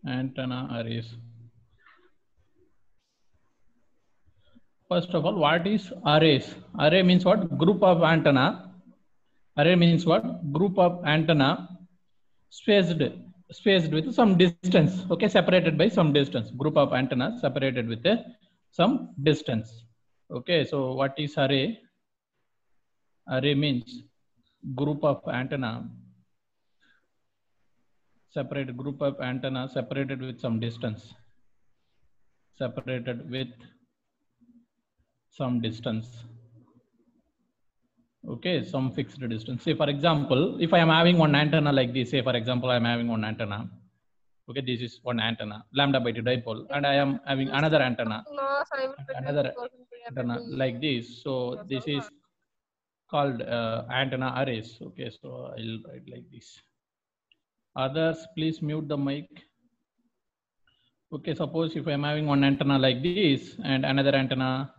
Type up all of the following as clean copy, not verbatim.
Antenna arrays. First of all, what is arrays? Array means what? Group of antenna. Array means what? Group of antenna spaced with some distance. Okay, separated by some distance. Group of antenna separated with some distance. Okay, so what is array? Array means group of antenna, separate group of antenna separated with some distance. Separated with some distance. Okay, some fixed distance. Say for example, if I am having one antenna like this, say for example, I am having one antenna. Okay, this is one antenna, lambda by 2 dipole, and I am having another antenna, like this. So this is called antenna arrays. Okay, so I'll write like this. Others, please mute the mic. Okay, suppose if I'm having one antenna like this and another antenna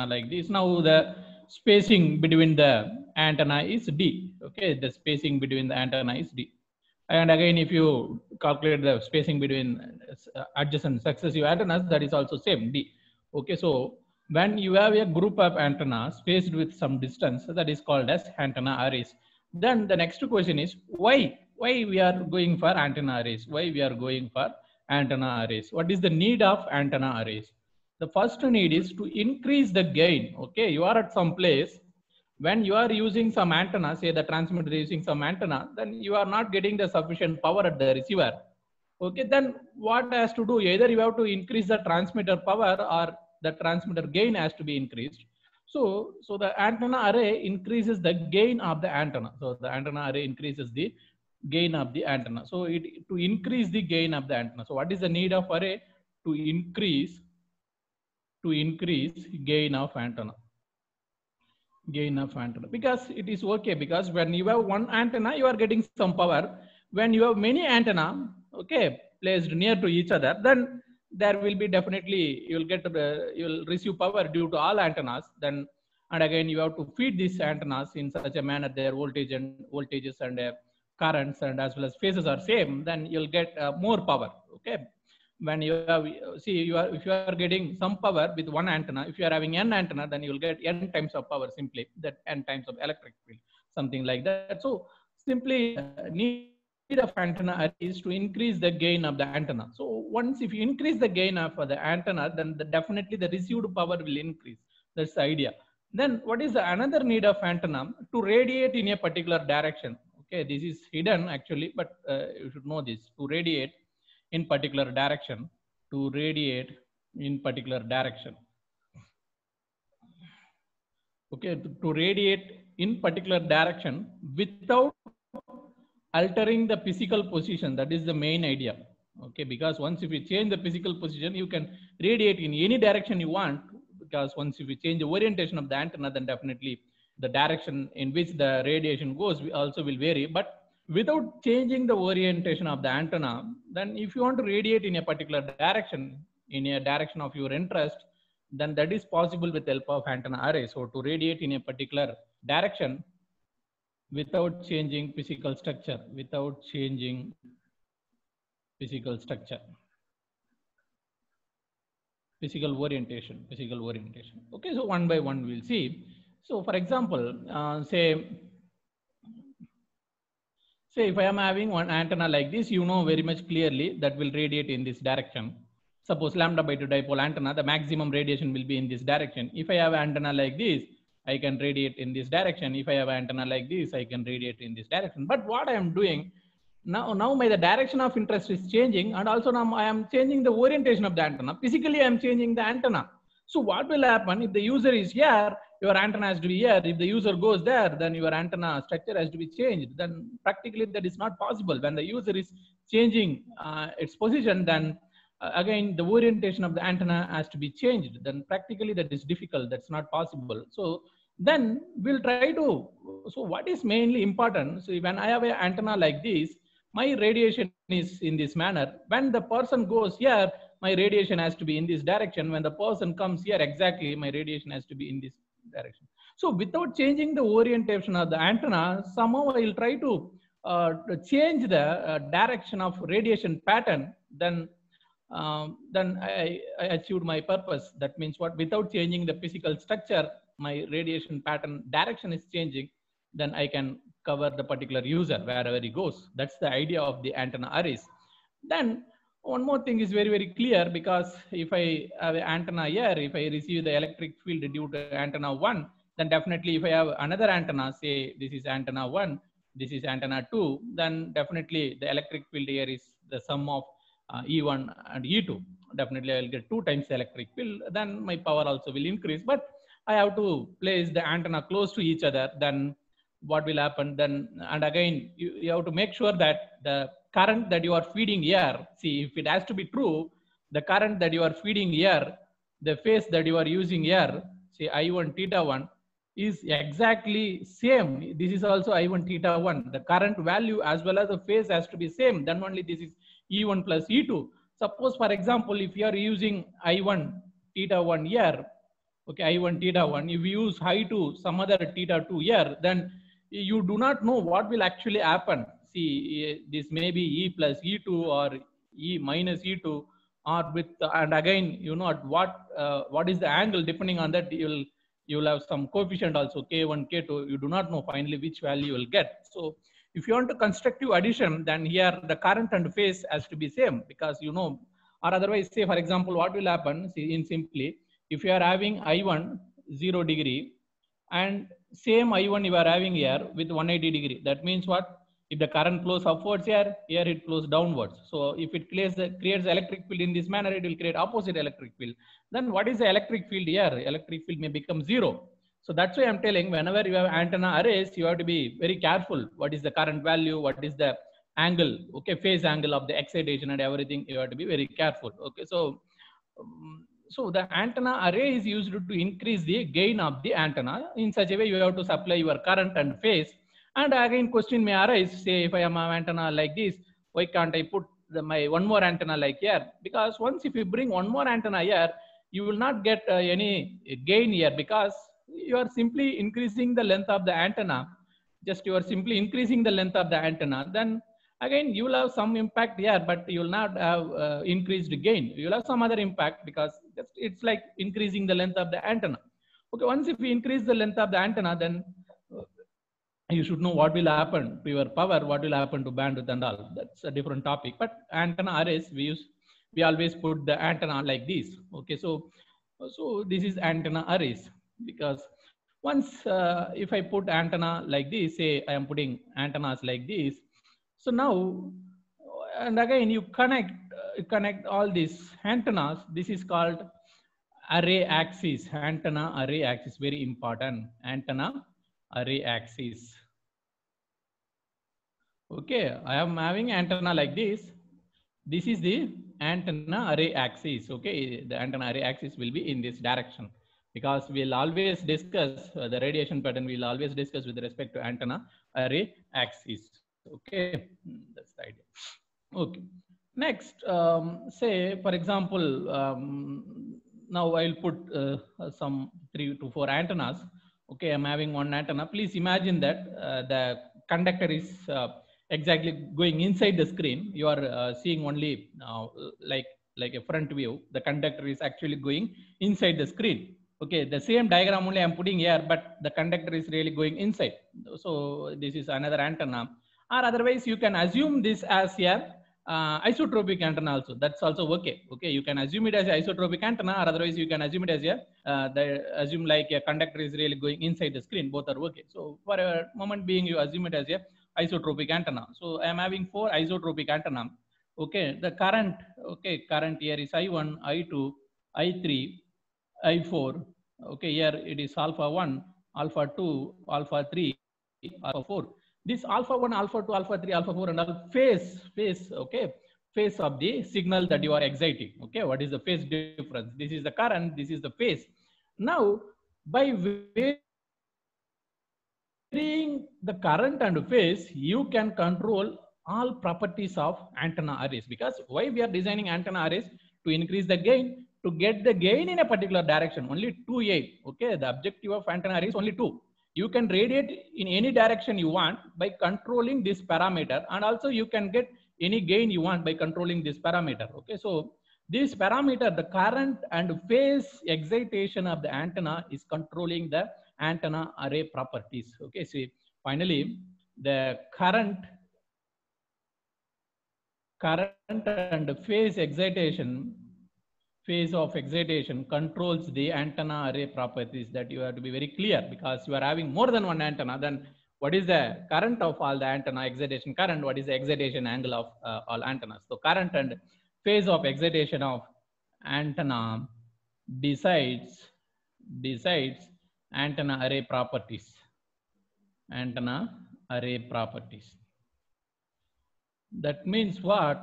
like this. Now the spacing between the antenna is D. Okay, the spacing between the antenna is D. And again, if you calculate the spacing between adjacent successive antennas, that is also same D. Okay, so when you have a group of antennas spaced with some distance, that is called as antenna arrays. Then the next question is why we are going for antenna arrays? Why we are going for antenna arrays? What is the need of antenna arrays? The first need is to increase the gain. Okay, you are at some place. When you are using some antenna, say the transmitter is using some antenna, then you are not getting the sufficient power at the receiver. Okay, then what has to do? Either you have to increase the transmitter power or the transmitter gain has to be increased. So the antenna array increases the gain of the antenna. So the antenna array increases the gain of the antenna. So to increase the gain of the antenna. So what is the need of array? To increase gain of antenna. Gain of antenna, because it is okay, because when you have one antenna you are getting some power. When you have many antenna, okay, placed near to each other, then there will be definitely you will receive power due to all antennas. Then and again you have to feed these antennas in such a manner their voltages and currents and as well as phases are same, then you'll get more power. Okay, when you have, see, if you are getting some power with one antenna, if you are having n antenna, then you will get n times of power, simply that n times of electric field, something like that. So simply need of antenna is to increase the gain of the antenna. So once if you increase the gain of the antenna, then definitely the received power will increase. That's the idea. Then what is the another need of antenna? To radiate in a particular direction. Okay, this is hidden actually, but you should know this. To radiate in particular direction, to radiate in particular direction. Okay, to radiate in particular direction without altering the physical position. That is the main idea. Okay, because once if you change the physical position, you can radiate in any direction you want, because once if you change the orientation of the antenna, then definitely the direction in which the radiation goes also will vary. But without changing the orientation of the antenna, then if you want to radiate in a particular direction, in a direction of your interest, then that is possible with the help of antenna array. So to radiate in a particular direction without changing physical structure, physical orientation. Okay, so one by one we'll see. So for example, say if I am having one antenna like this, you know very much clearly that will radiate in this direction. Suppose lambda by 2 dipole antenna, the maximum radiation will be in this direction. If I have an antenna like this, I can radiate in this direction. If I have an antenna like this, I can radiate in this direction. But what I am doing now the direction of interest is changing, and also now I am changing the orientation of the antenna. Physically, I am changing the antenna. So what will happen if the user is here? Your antenna has to be here. If the user goes there, then your antenna structure has to be changed. Then practically that is not possible. When the user is changing its position, then again the orientation of the antenna has to be changed. Then practically that is difficult. That's not possible. So then we'll try to. So what is mainly important? So when I have an antenna like this, my radiation is in this manner. When the person goes here, my radiation has to be in this direction. When the person comes here, exactly my radiation has to be in this direction. So without changing the orientation of the antenna, somehow I will try to change the direction of radiation pattern then I achieved my purpose. That means what? Without changing the physical structure, my radiation pattern direction is changing. Then I can cover the particular user wherever he goes. That's the idea of the antenna arrays. Then one more thing is very, very clear, because if I have an antenna here, if I receive the electric field due to antenna 1, then definitely if I have another antenna, say this is antenna 1, this is antenna 2, then definitely the electric field here is the sum of E1 and E2. Definitely I will get 2 times the electric field, then my power also will increase. But I have to place the antenna close to each other, then what will happen then? And again, you have to make sure that the current that you are feeding here, see, if it has to be true, the current that you are feeding here, the phase that you are using here, say I1 theta 1, is exactly same. This is also I1 theta 1. The current value as well as the phase has to be same. Then only this is E1 plus E2. Suppose, for example, if you are using I1 theta 1 here, okay, I1 theta 1, if you use I2 some other theta 2 here, then you do not know what will actually happen. See, this may be E plus E2 or E minus E2, or with, and again, you know what is the angle. Depending on that, you'll have some coefficient also, K1, K2. You do not know finally which value you will get. So if you want to constructive addition, then here the current and phase has to be same, because you know, or otherwise, say for example, what will happen? See, in simply, if you are having I1 0 degree and same I1 you are having here with 180 degree, that means what? If the current flows upwards here it flows downwards. So if it creates electric field in this manner, it will create opposite electric field. Then what is the electric field here? Electric field may become 0. So that's why I'm telling, whenever you have antenna arrays, you have to be very careful. What is the current value? What is the angle? Okay, phase angle of the excitation and everything. You have to be very careful. Okay, so so the antenna array is used to increase the gain of the antenna. In such a way, you have to supply your current and phase. And again, question may arise, say if I am an antenna like this, why can't I put my one more antenna like here? Because once if you bring one more antenna here, you will not get any gain here, because you are simply increasing the length of the antenna. Just you are simply increasing the length of the antenna. Then again, you will have some impact here, but you will not have increased gain. You will have some other impact, because it's like increasing the length of the antenna. Okay, once if we increase the length of the antenna, then you should know what will happen to your power, what will happen to bandwidth and all. That's a different topic. But antenna arrays, we always put the antenna like this. Okay, so this is antenna arrays, because once if I put antenna like this, say I am putting antennas like this. So now, and again, you connect all these antennas. This is called array axis. Antenna array axis, very important. Antenna array axis. Okay, I am having antenna like this. This is the antenna array axis. Okay, the antenna array axis will be in this direction, because we'll always discuss the radiation pattern. We'll always discuss with respect to antenna array axis. Okay, that's the idea. Okay, next, say for example, now I'll put some 3 to 4 antennas. Okay, I'm having one antenna. Please imagine that the conductor is exactly going inside the screen. You are seeing only like a front view. The conductor is actually going inside the screen. Okay, the same diagram only I'm putting here, but the conductor is really going inside. So this is another antenna. Or otherwise, you can assume this as a isotropic antenna also. That's also okay. Okay, you can assume it as an isotropic antenna, or otherwise you can assume it as assume like a conductor is really going inside the screen. Both are okay. So for a moment being, you assume it as a isotropic antenna. So I am having 4 isotropic antenna. Okay, the current, okay, current here is I1, I2, I3, I4. Okay, here it is alpha 1, alpha 2, alpha 3, alpha 4. This alpha 1, alpha 2, alpha 3, alpha 4 and all phase, okay, phase of the signal that you are exciting. Okay, what is the phase difference? This is the current, this is the phase. Now, by varying the current and phase, you can control all properties of antenna arrays. Because why we are designing antenna arrays? To increase the gain, to get the gain in a particular direction, only 2A. Okay, the objective of antenna array is only 2. You can radiate in any direction you want by controlling this parameter, and also you can get any gain you want by controlling this parameter. Okay, so this parameter, the current and phase excitation of the antenna is controlling the antenna array properties. Okay, see, finally, the current and phase of excitation controls the antenna array properties. That you have to be very clear, because you are having more than one antenna. Then what is the current of all the antenna excitation current? What is the excitation angle of all antennas? So current and phase of excitation of antenna decides antenna array properties. That means what?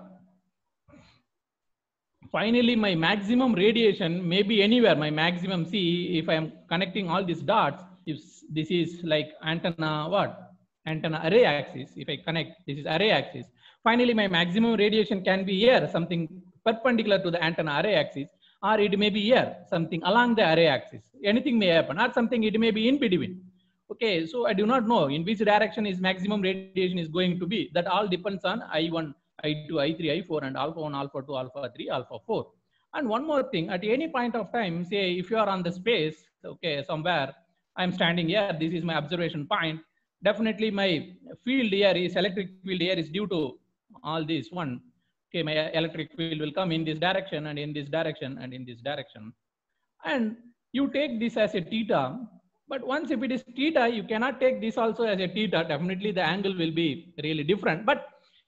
Finally, my maximum radiation may be anywhere. My maximum, see, if I am connecting all these dots, if this is like antenna, what? Antenna array axis. If I connect, this is array axis. Finally, my maximum radiation can be here, something perpendicular to the antenna array axis, or it may be here, something along the array axis. Anything may happen, or something it may be in between. Okay, so I do not know in which direction is maximum radiation is going to be. That all depends on I1, I2, I3, I4, and alpha 1, alpha 2, alpha 3, alpha 4. And one more thing, at any point of time, say if you are on the space, okay, somewhere, I'm standing here, this is my observation point. Definitely my field here is, electric field here is due to all this one. Okay, my electric field will come in this direction and in this direction and in this direction. And you take this as a theta, but once if it is theta, you cannot take this also as a theta. Definitely the angle will be really different. But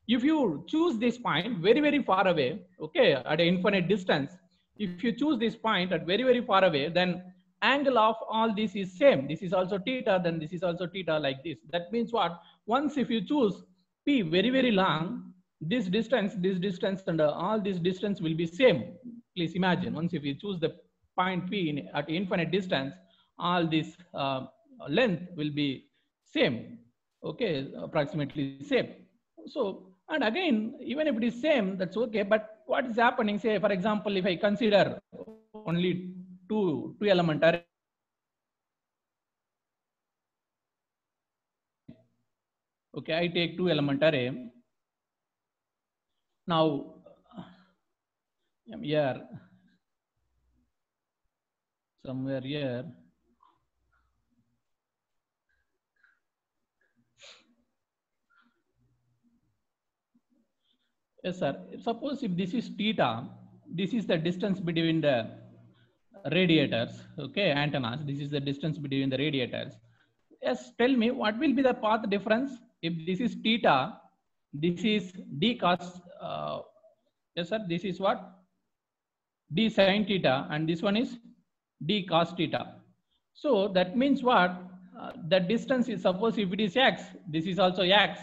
if you choose this point very, very far away, okay, at an infinite distance, if you choose this point at very, very far away, then angle of all this is same. This is also theta, then this is also theta, like this. That means what? Once if you choose P very, very long, this distance, and all this distance will be same. Please imagine, once if you choose the point P at infinite distance, all this length will be same. Okay, approximately same. So, and again, even if it is same, that's okay. But what is happening? Say, for example, if I consider only two element array. Okay, I take 2 element array. Now, here, somewhere here. Yes, sir. Suppose if this is theta, this is the distance between the radiators, okay, antennas. This is the distance between the radiators. Yes, tell me what will be the path difference if this is theta, this is d cos, yes, sir, this is what? D sin theta, and this one is d cos theta. So that means what? The distance is, suppose if it is x, this is also x,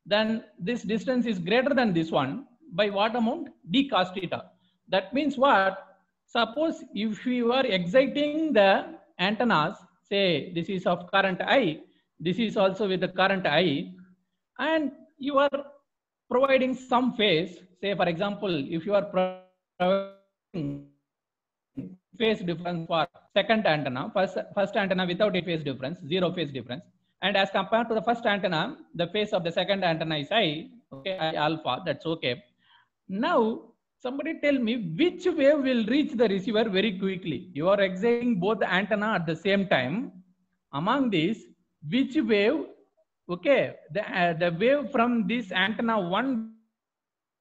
then this distance is greater than this one by what amount? D cos theta. That means what? Suppose if you are exciting the antennas, say this is of current I, this is also with the current I, and you are providing some phase, say for example, if you are providing phase difference for second antenna, first antenna without a phase difference, 0 phase difference, and as compared to the first antenna, the phase of the second antenna is I, okay, I alpha, that's okay. Now, somebody tell me which wave will reach the receiver very quickly. You are exciting both the antenna at the same time. Among these, which wave, okay, the wave from this antenna 1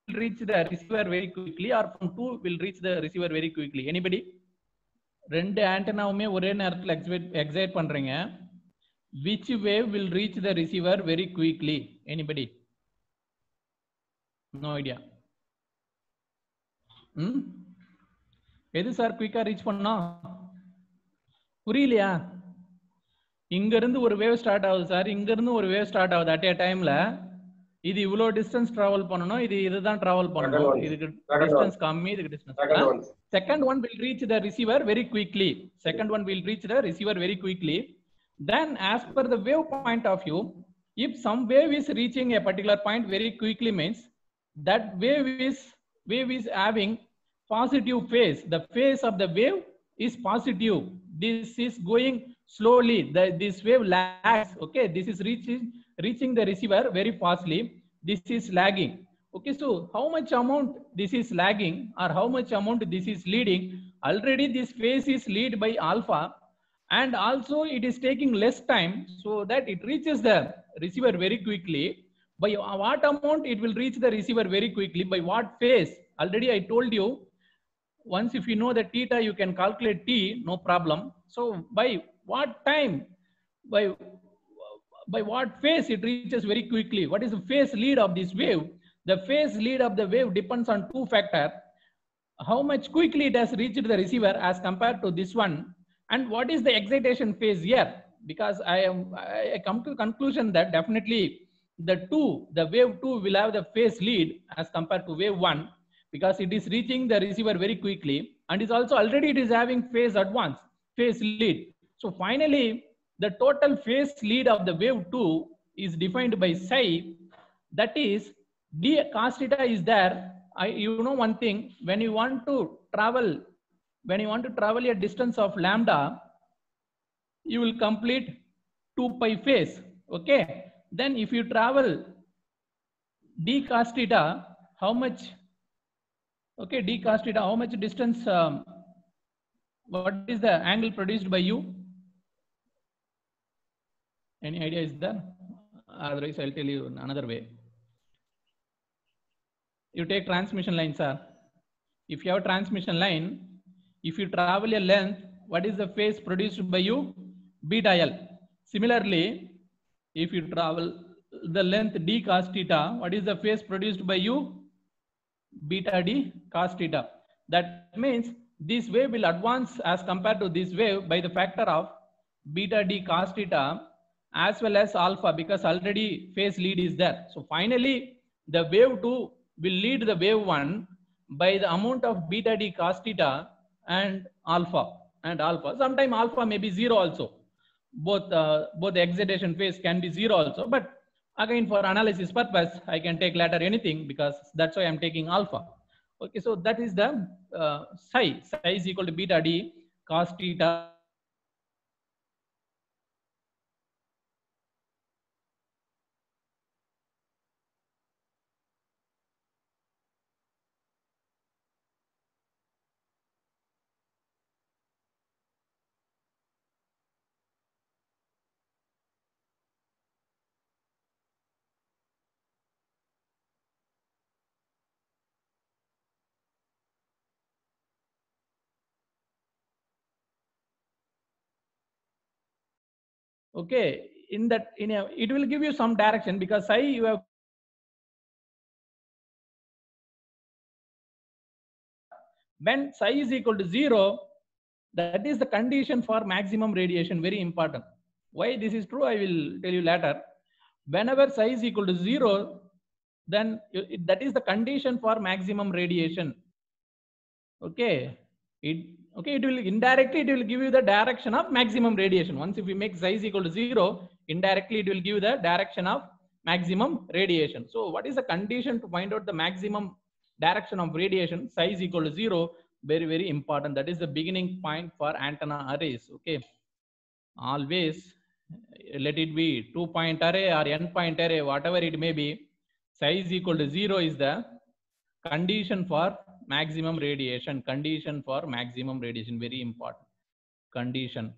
will reach the receiver very quickly, or from 2 will reach the receiver very quickly? Anybody? ரெண்டு ஆண்டனாவுமே ஒரே நேரத்தில் excite பண்றீங்க. Which wave will reach the receiver very quickly? Anybody? No idea. எது sir குயிக்கா reach பண்ணா? புரியலையா? இங்க இருந்து ஒரு வேவ் ஸ்டார்ட் ஆகுது சார், இங்க இருந்து ஒரு வேவ் ஸ்டார்ட் ஆகுது அட் ஏ டைம்ல. இது இவ்ளோ டிஸ்டன்ஸ் டிராவல் பண்ணனும், இதுதான் டிராவல் பண்ணனும். இதுக்கு டிஸ்டன்ஸ் கம்மி, இதுக்கு distance. Second one will reach the receiver very quickly. Then as per the wave point of view, if some wave is reaching a particular point very quickly, means that wave is having positive phase. The phase of the wave is positive. This is going slowly. This wave lags. Okay, this is reaching the receiver very fastly. This is lagging. Okay, so how much amount this is lagging or how much amount this is leading? Already this phase is lead by alpha, and also it is taking less time so that it reaches the receiver very quickly. By what amount it will reach the receiver very quickly? By what phase? Already I told you, once if you know the theta, you can calculate t, no problem. So by what time, by what phase it reaches very quickly? What is the phase lead of this wave? The phase lead of the wave depends on two factors: how much quickly it has reached the receiver as compared to this one, and what is the excitation phase here. Because I come to conclusion that definitely the wave 2 will have the phase lead as compared to wave 1, because it is reaching the receiver very quickly, and is also already it is having phase advance, phase lead. So finally the total phase lead of the wave 2 is defined by psi, that is d cos theta is there. You know one thing, when you want to travel a distance of lambda, you will complete 2 pi phase. Okay, then if you travel d cos theta, how much? Okay, d cos theta, how much distance? What is the angle produced by you? Any idea is there? Otherwise, I'll tell you another way. You take transmission line, sir. If you have a transmission line, if you travel a length, what is the phase produced by you? Beta L. Similarly, if you travel the length d cos theta, what is the phase produced by you? Beta d cos theta. That means this wave will advance as compared to this wave by the factor of beta d cos theta as well as alpha, because already phase lead is there. So finally, the wave 2 will lead the wave 1 by the amount of beta d cos theta and alpha. Sometime alpha may be 0 also. Both the excitation phase can be 0 also, but again for analysis purpose I can take later anything, because that's why I'm taking alpha. Okay, so that is the psi is equal to beta d cos theta. Okay, it will give you some direction, because psi you have when psi is equal to 0, that is the condition for maximum radiation. Very important. Why this is true, I will tell you later. Whenever psi is equal to 0, then that is the condition for maximum radiation. Okay, it will indirectly, it will give you the direction of maximum radiation. Once if you make psi is equal to 0, indirectly it will give you the direction of maximum radiation. So what is the condition to find out the maximum direction of radiation? Psi is equal to 0. Very important. That is the beginning point for antenna arrays. Okay, always let it be 2-point array or n-point array, whatever it may be, psi is equal to 0 is the condition for maximum radiation. Condition for maximum radiation, very important. Condition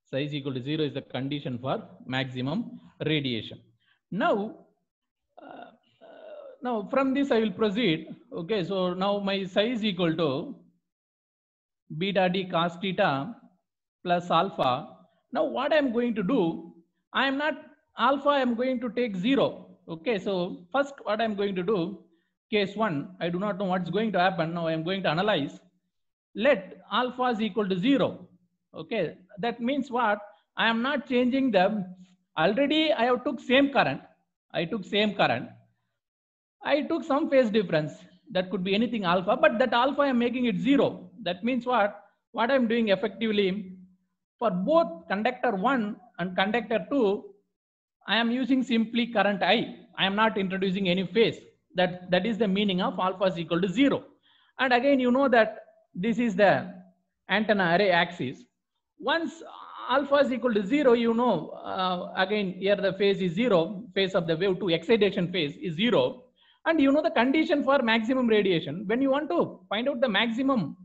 psi is equal to 0 is the condition for maximum radiation. Now from this I will proceed. Okay, so now my psi is equal to beta d cos theta plus alpha. Now what I am going to do, I am not alpha, I am going to take 0. Okay, so first what I am going to do, case 1, I do not know what's going to happen. Now I am going to analyze. Let alpha is equal to 0. Okay, that means what? I am not changing them. Already I have took same current. I took same current. I took some phase difference. That could be anything alpha, but that alpha I am making it 0. That means what? What I am doing effectively, for both conductor 1 and conductor 2, I am using simply current I. I am not introducing any phase. That is the meaning of alpha is equal to 0. And again, you know that this is the antenna array axis. Once alpha is equal to 0, you know, again here the phase is 0, phase of the wave 2 excitation phase is 0. And you know the condition for maximum radiation. When you want to find out the maximum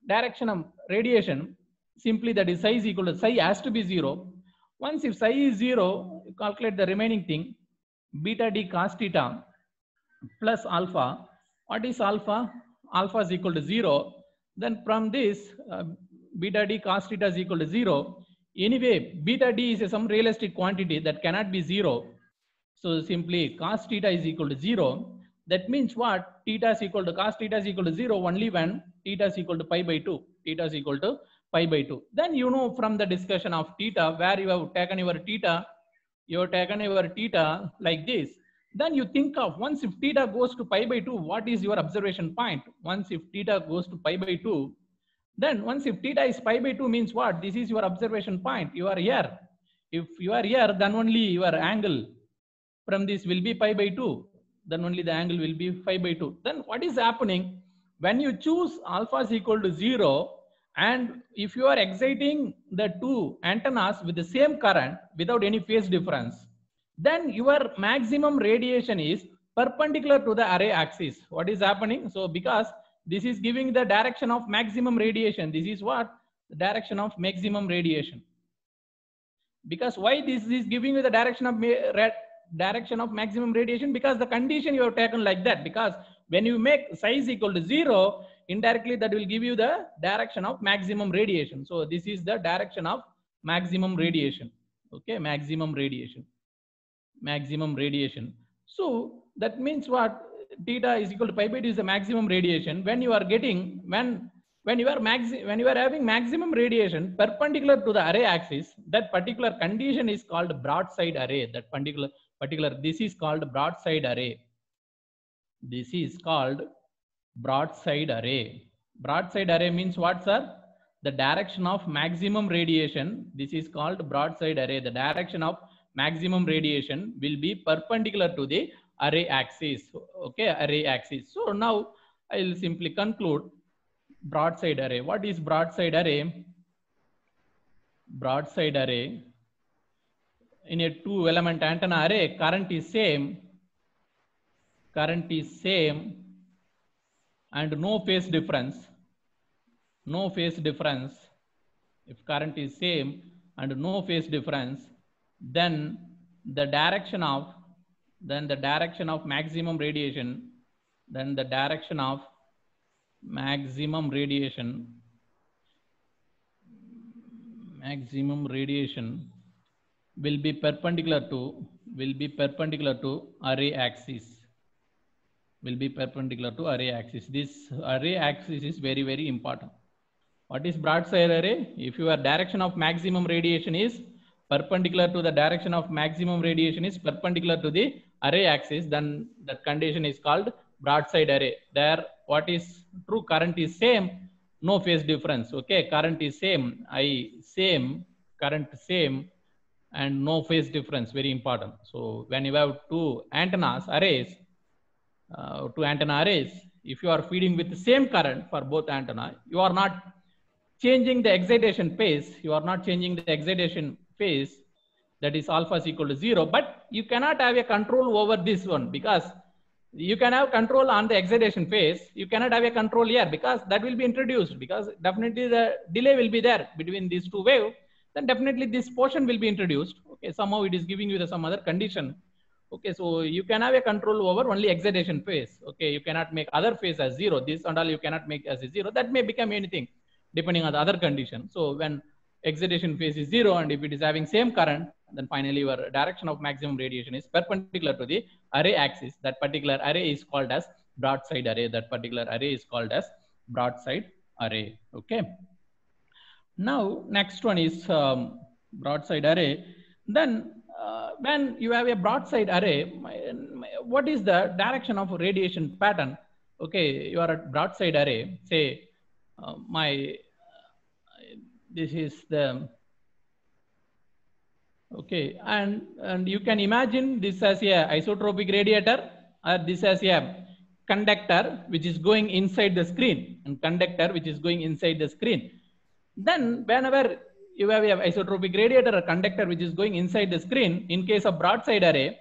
direction of radiation, simply that is psi is equal to psi has to be 0. Once if psi is 0, you calculate the remaining thing, beta d cos theta plus alpha. What is alpha? Alpha is equal to 0. Then from this, beta d cos theta is equal to 0. Anyway, beta d is some realistic quantity that cannot be 0. So simply cos theta is equal to 0. That means what? Theta is equal to cos theta is equal to 0 only when theta is equal to pi by 2. Theta is equal to pi by 2. Then you know from the discussion of theta, where you have taken your theta, like this. Then you think of once if theta goes to pi by 2, what is your observation point? Once if theta goes to pi by 2, then once if theta is pi by 2 means what? This is your observation point. You are here. If you are here, then only your angle from this will be pi by 2. Then only the angle will be pi by 2. Then what is happening? When you choose alpha is equal to 0, and if you are exciting the two antennas with the same current without any phase difference, then your maximum radiation is perpendicular to the array axis. What is happening? So because this is giving the direction of maximum radiation, this is what? The direction of maximum radiation. Because why this is giving you the direction of maximum radiation? Because the condition you have taken like that. Because when you make psi is equal to 0, indirectly that will give you the direction of maximum radiation. So this is the direction of maximum radiation. Okay, maximum radiation. So that means what? Theta is equal to pi by 2 is the maximum radiation. When you are getting when you are having maximum radiation perpendicular to the array axis, that particular condition is called broadside array. That particular this is called broadside array. This is called broadside array. Broadside array means what, sir? The direction of maximum radiation. This is called broadside array. The direction of maximum radiation will be perpendicular to the array axis. Okay, array axis. So now I will simply conclude broadside array. What is broadside array? Broadside array. In a 2-element antenna array, current is same, and no phase difference. If current is same and no phase difference, then the direction of maximum radiation, will be perpendicular to array axis. This array axis is very, very important. What is broadside array? If your direction of maximum radiation is perpendicular to the direction of maximum radiation is perpendicular to the array axis, then that condition is called broadside array. There, what is true? Current is same, no phase difference. Okay, current is same, current same, and no phase difference. Very important. So when you have two antenna arrays, if you are feeding with the same current for both antenna, you are not changing the excitation phase. That is alpha is equal to 0, but you cannot have a control over this one, because you can have control on the excitation phase. You cannot have a control here because that will be introduced, because definitely the delay will be there between these two waves. Then definitely this portion will be introduced. Okay, somehow it is giving you some other condition. Okay, so you can have a control over only excitation phase. Okay, you cannot make other phase as 0. This and all you cannot make as a 0. That may become anything depending on the other condition. So when excitation phase is 0 and if it is having same current, then finally your direction of maximum radiation is perpendicular to the array axis. That particular array is called as broadside array. Okay. Now next one is broadside array. Then when you have a broadside array, what is the direction of radiation pattern? Okay, you are at broadside array. Say this is the okay, and you can imagine this as a isotropic radiator, or this as a conductor which is going inside the screen, Then whenever you have an isotropic radiator or conductor which is going inside the screen, in case of broadside array,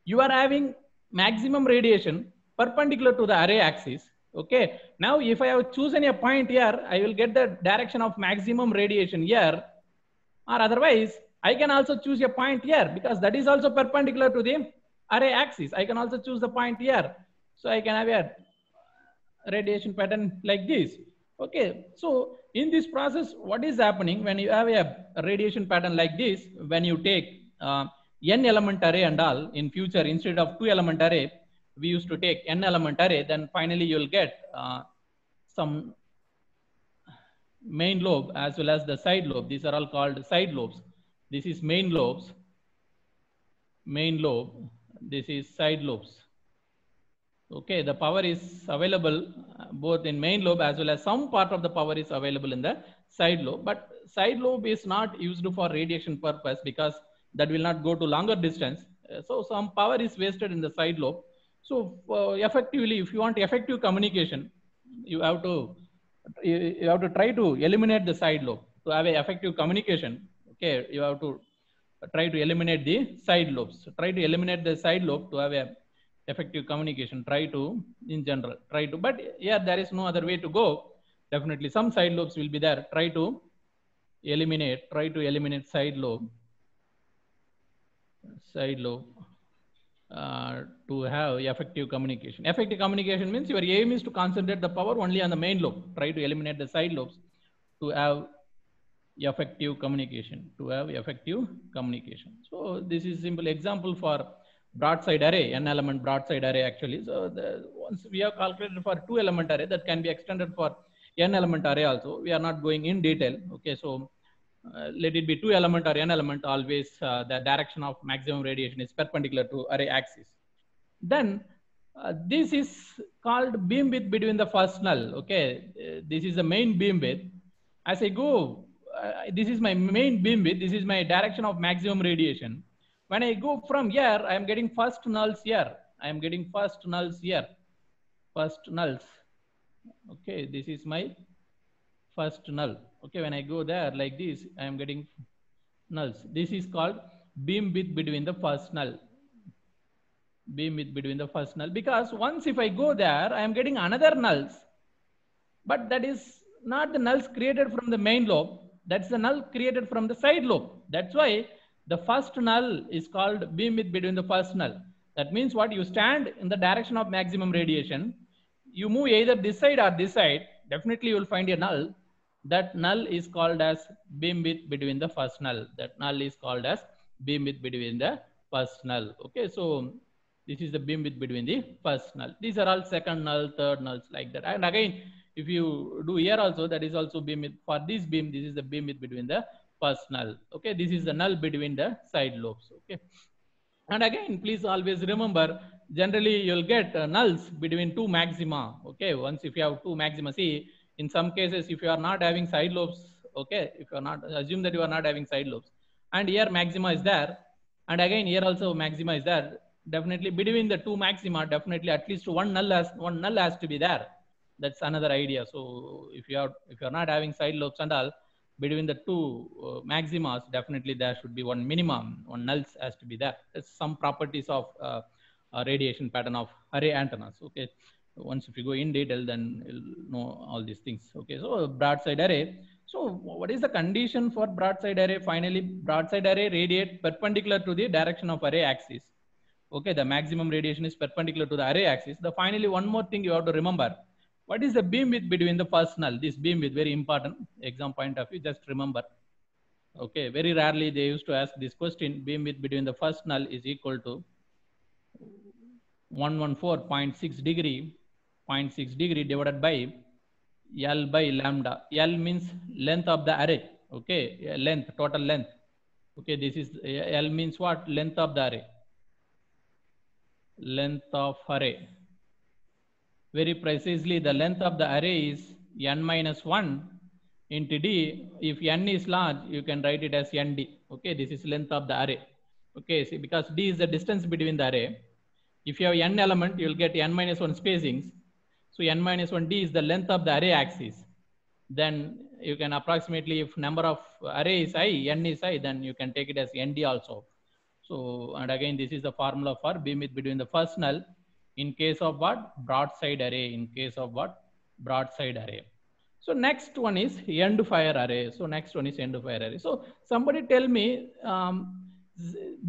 you are having maximum radiation perpendicular to the array axis. Okay, now if I have chosen a point here, I will get the direction of maximum radiation here, or otherwise I can also choose a point here because that is also perpendicular to the array axis. I can also choose the point here, so I can have a radiation pattern like this. Okay, so in this process, what is happening when you have a radiation pattern like this, when you take n element array and all, in future instead of 2 element array we used to take n element array, then finally you will get some main lobe as well as the side lobe. These are all called side lobes. This is main lobes, main lobe, this is side lobes. Okay, the power is available both in main lobe as well as some part of the power is available in the side lobe, but side lobe is not used for radiation purpose because that will not go to longer distance. So some power is wasted in the side lobe. So effectively, if you want effective communication, you have to try to eliminate the side lobe to have a effective communication. Okay, you have to try to eliminate the side lobes. Try to eliminate the side lobe to have a effective communication. Try to, in general, try to, but yeah, there is no other way to go. Definitely some side lobes will be there. Try to eliminate side lobe to have effective communication. Effective communication means your aim is to concentrate the power only on the main lobe. Try to eliminate the side lobes to have effective communication. So this is simple example for broadside array, n element broadside array actually. So once we have calculated for 2 element array, that can be extended for n element array also. We are not going in detail. Okay, so let it be 2 element or n element, always the direction of maximum radiation is perpendicular to array axis. Then this is called beam width between the first null. Okay, this is the main beam width. As I go, this is my main beam width, this is my direction of maximum radiation. When I go from here, I am getting first nulls here. First nulls. Okay, this is my first null. Okay, when I go there like this, I am getting nulls. This is called beam width between the first null. Because once if I go there, I am getting another nulls, but that is not the nulls created from the main lobe. That's the null created from the side lobe. That's why the first null is called beam width between the first null. That means what? You stand in the direction of maximum radiation. You move either this side or this side. Definitely you will find a null. That null is called as beam width between the first null. Okay, so this is the beam width between the first null. These are all second null, third nulls, like that. And again, if you do here also, that is also beam width. For this beam, this is the beam width between the first null. Okay, this is the null between the side lobes. Okay, and again, please always remember, generally you'll get nulls between two maxima. Okay, once if you have two maxima, see, in some cases, if you are not having side lobes, okay, if you are not, assume that you are not having side lobes, and here maxima is there, and again here also maxima is there. Definitely between the two maxima, definitely at least one null has to be there. That's another idea. So if you are not having side lobes and all, between the two maximas, definitely there should be one minimum, one nulls has to be there. That's some properties of radiation pattern of array antennas. Okay, once if you go in detail, then you'll know all these things. Okay, so broadside array. So what is the condition for broadside array? Finally, broadside array radiate perpendicular to the direction of array axis. Okay, the maximum radiation is perpendicular to the array axis. Finally, one more thing you have to remember. What is the beam width between the first null? This beam width, very important, exam point of view, just remember. Okay, very rarely they used to ask this question. Beam width between the first null is equal to 114.6 degree divided by L by lambda. L means length of the array. Okay, length, total length. Okay, this is L means what? Length of the array. Very precisely, the length of the array is n minus 1 into d. If n is large, you can write it as nd. Okay, this is length of the array. Okay, see, because d is the distance between the array. If you have n element, you will get n minus 1 spacings. So n minus 1 d is the length of the array axis. Then you can approximately, if number of array is I, n is I, then you can take it as nd also. So, and again, this is the formula for beamwidth between the first null in case of what? Broadside array, in case of what? Broadside array. So next one is end fire array. So next one is end fire array. So somebody tell me,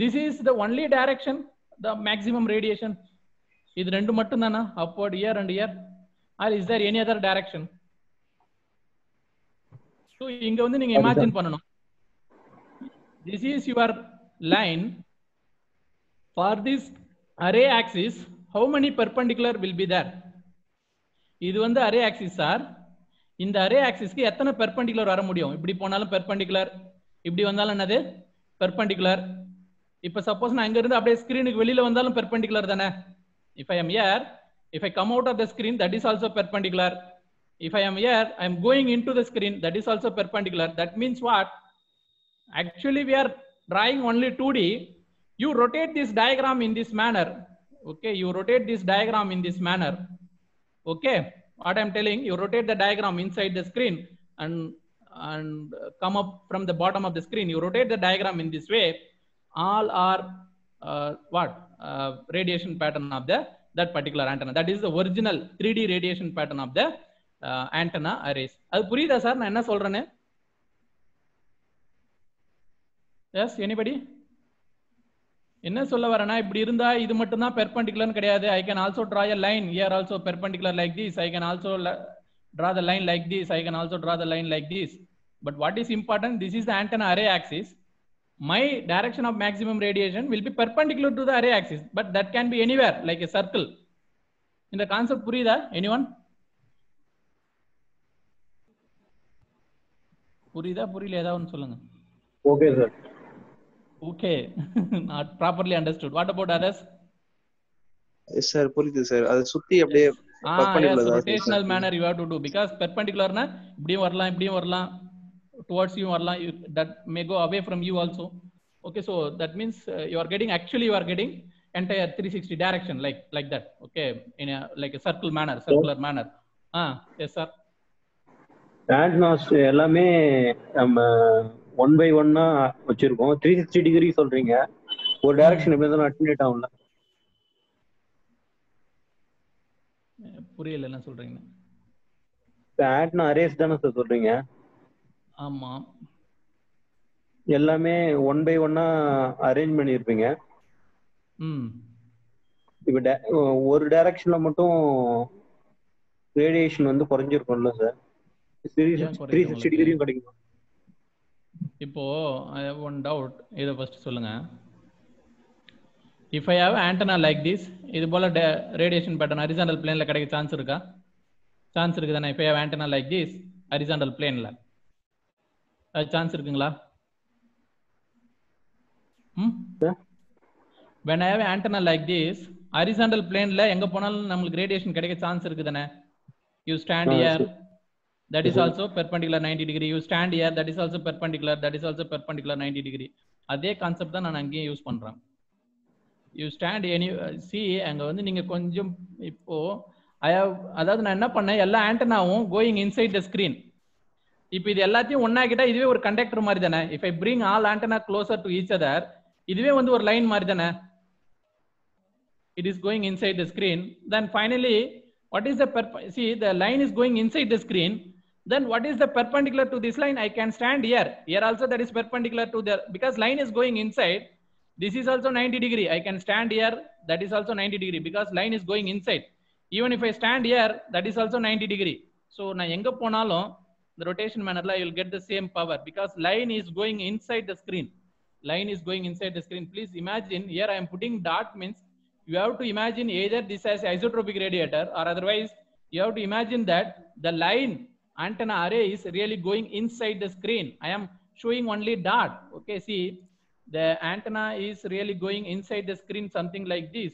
this is the only direction, the maximum radiation. Is rendu mattum dana, upward here and here, or is there any other direction? So inga vandu neenga imagine pananum. This is your line. For this array axis, how many perpendicular will be there? இது வந்து array axis sir. இந்த array axisக்கு எத்தனை perpendicular வர முடியும்? இப்படி போனாலும் perpendicular, இப்படி வந்தாலும் என்னது? Perpendicular. இப்ப suppose நான் இங்க இருந்து அப்படியே ஸ்கிரீனுக்கு வெளியில வந்தாலும் perpendicular தானே? If I am here, if I come out of the screen, that is also perpendicular. If I am here, I am going into the screen, that is also perpendicular. That means what? Actually, we are drawing only 2D. You rotate this diagram in this manner. Okay, you rotate this diagram in this manner. Okay, what I'm telling, you rotate the diagram inside the screen and come up from the bottom of the screen. You rotate the diagram in this way. All are radiation pattern of that particular antenna. That is the original 3D radiation pattern of the antenna arrays. அது புரியுதா sir நான் என்ன சொல்றேன்னு? Yes, anybody? என்ன சொல்ல வரேன்னா, இப்படி இருந்தா இது மட்டும் தான் perpendicular கிடையாது. I can also draw a line here also perpendicular like this. I can also draw the line like this. I can also draw the line like this. But what is important? This is the antenna array axis. My direction of maximum radiation will be perpendicular to the array axis, but that can be anywhere, like a circle. In the concept, புரியுதா? Anyone? புரியுதா? புரியல ஏதாவது ஒன்று சொல்லுங்க. Okay, sir. Okay, not properly understood. What about others? Yes, sir. புரியுது sir. அது சுத்தி அப்படியே yes, rotational manner you have to do, because perpendicular na இப்படியும் வரலாம் towards you வரலாம், that may go away from you also. Okay, so that means you are getting entire 360 direction like that. Okay, in a like a circular manner. Yes sir. Antennas எல்லாமே நம்ம 1 by 1 வச்சிருக்கோம். 360 degree சொல்றீங்க, ஒரு direction எப்படி இருந்தாலும் alternate ஆகும்ல? புரியல என்ன சொல்றீங்க? ஆண்டனா அரேஸ் தானே சார் சொல்றீங்க? ஆமா, எல்லாமே 1 by 1 அரேஞ்ச் பண்ணிருப்பீங்க. இப்ப ஒரு டைரக்ஷன்ல மட்டும் ரேடியேஷன் வந்து குறைஞ்சிருக்கும்ல சார்? 360 டிகிரியும் கிடைக்கும். இப்போ I have one doubt. இத ஃபர்ஸ்ட் சொல்லுங்க. If I have antenna like this, இது போல ரேடியேஷன் பேட்டர்ன் ஹரிசாண்டல் பிளேன்ல கிடைக்க சான்ஸ் இருக்கா? சான்ஸ் இருக்கு தானே? If I have antenna like this horizontal பிளேன்ல அது சான்ஸ் இருக்குங்களா? When I have antenna like this horizontal planeல எங்க போனாலும் நமக்கு ரேடியேஷன் கிடைக்க சான்ஸ் இருக்கு தானே? You stand here, that is also perpendicular 90 degree. You stand here, that is also perpendicular, that is also perpendicular 90 degree. அதே கான்செப்ட் தான் நான் அங்கேயும் யூஸ் பண்றேன். You stand any see, அங்க வந்து நீங்க கொஞ்சம் இப்போ அதாவது நான் என்ன பண்ணேன், எல்லா ஆண்டனாவும் கோயிங் இன்சைட் த ஸ்கிரீன். இப்போ இது எல்லாத்தையும் ஒன்னாக்கிட்டா இதுவே ஒரு கண்டக்டர் மாதிரி தானே? If I bring all antenna closer to each other, இதுவே வந்து ஒரு லைன் மாதிரி தானே? It is going inside the screen. Then finally, what is the see the line is going inside the screen. Then what is the perpendicular to this line? I can stand here. Here also that is perpendicular to the, because line is going inside. This is also 90 degree. I can stand here. That is also 90 degree because line is going inside. Even if I stand here, that is also 90 degree. So na enga ponalum the rotation manner la you will get the same power because line is going inside the screen. Line is going inside the screen. Please imagine here I am putting dot means you have to imagine either this as isotropic radiator or otherwise you have to imagine that the line antenna array is really going inside the screen. I am showing only dot. Okay, see the antenna is really going inside the screen, something like this.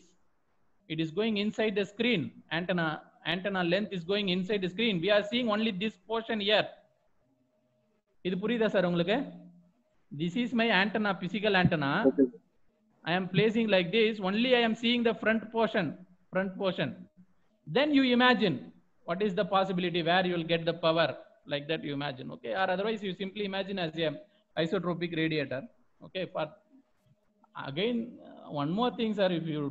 It is going inside the screen. Antenna length is going inside the screen. We are seeing only this portion here. இது புரியுதா sir உங்களுக்கு? This is my antenna, physical antenna. Okay. I am placing like this. Only I am seeing the front portion. Then you imagine what is the possibility where you will get the power, like that you imagine. Okay, or otherwise you simply imagine as a isotropic radiator. Okay, again, one more thing, sir, if you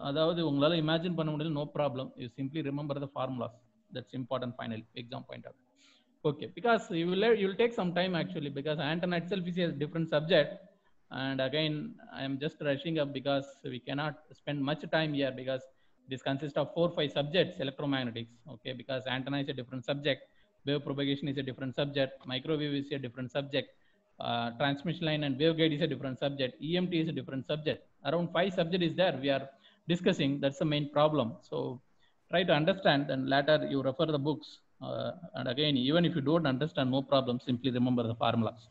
அதாவது உங்களால imagine பண்ண முடியல, no problem, you simply remember the formulas. That's important finally, exam point out. Okay, because you'll take some time actually, because antenna itself is a different subject, and again I am just rushing up because we cannot spend much time here, because this consists of 4-5 subjects, electromagnetics. Okay, because antenna is a different subject, wave propagation is a different subject, microwave is a different subject, transmission line and waveguide is a different subject, EMT is a different subject. Around 5 subject is there we are discussing. That's the main problem. So try to understand, and later you refer the books, and again, even if you don't understand, no problem, simply remember the formulas.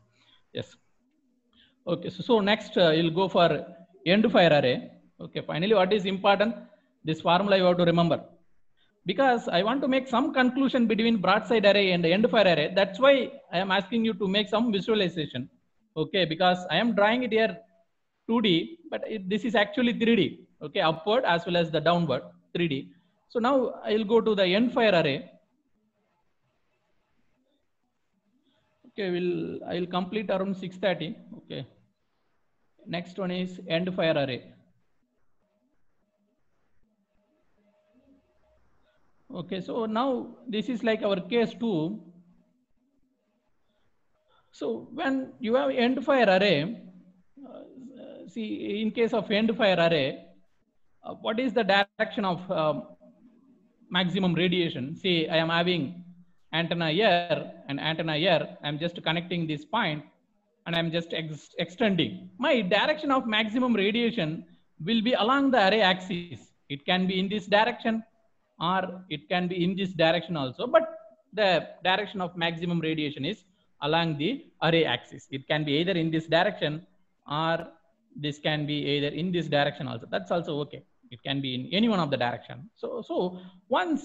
Yes. Okay, so next you'll go for end fire array. Okay, finally, what is important, this formula you have to remember, because I want to make some conclusion between broadside array and end fire array. That's why I am asking you to make some visualization. Okay, because I am drawing it here 2D, but this is actually 3D. Okay, upward as well as the downward 3D. So now I'll go to the end fire array. Okay, I'll complete around 6:30. Okay, next one is end fire array. Okay, so now this is like our case 2. So when you have end fire array, see, in case of end fire array, what is the direction of maximum radiation? See, I am having antenna here and antenna here. I'm just connecting this point and I'm just extending. My direction of maximum radiation will be along the array axis. It can be in this direction or it can be in this direction also, but the direction of maximum radiation is along the array axis. It can be either in this direction or this can be either in this direction also. That's also okay. It can be in any one of the direction. So once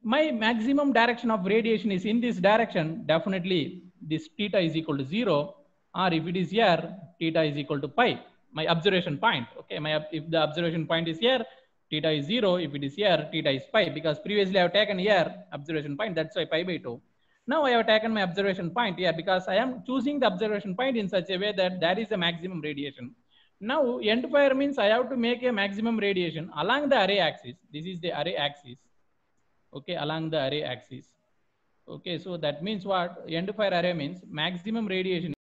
my maximum direction of radiation is in this direction, definitely this theta is equal to 0, or if it is here, theta is equal to pi, my observation point. Okay, if the observation point is here, theta is 0. If it is here, theta is pi, because previously I have taken here observation point, that's why pi by 2. Now I have taken my observation point here because I am choosing the observation point in such a way that there is a maximum radiation. Now end fire means I have to make a maximum radiation along the array axis. This is the array axis. Okay, along the array axis. Okay, so that means what? End fire array means maximum radiation